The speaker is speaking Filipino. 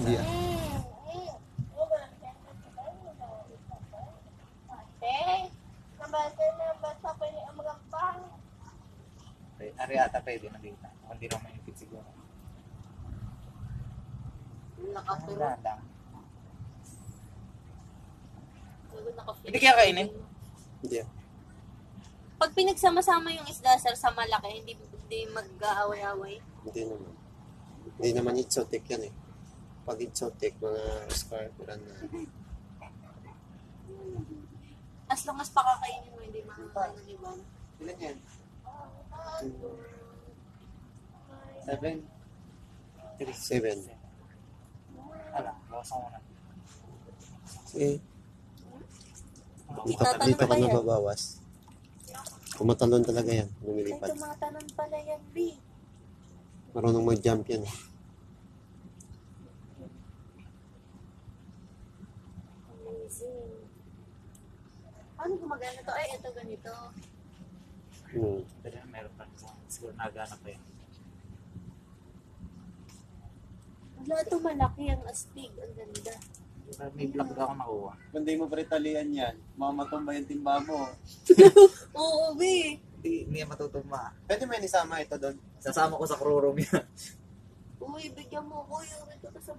Yeah. Ari ata pwede na dito. Hindi naman maipit siguro. Nakaturo. Lang. Hindi kaya kainin? Hindi. Pag pinagsama-sama yung isda, sir, sa malaki, hindi mag-aaway-away. Hindi naman. Hindi naman exotic yan eh. Pag exotic, mga scarpuran na. As long as pakakainin mo, hindi makakain ng iba. Ilan yan? 7. 7. Ala, bawasan ko na. Eh, Tatanong dito ka pa yan. nababawas. Kumatalon talaga yan. Ay, Lumilipad. tumatanon pala yan, B. Marunong mag-jump yan eh. Amazing. Paano gumagana to? Ay, ito ganito. Pero meron pa. Siguro nagana pa yan. Wala, ito malaki ang astig. Ang ganda. May block daw ako nakuha. Kung di mo pritalian yan, mamatumba yung timba mo. Oo, B. Hindi yan matutumba. Pwede may nisama ito doon. Sasama ko sa crew room yan. Uy, bigyan mo ko yung ito sa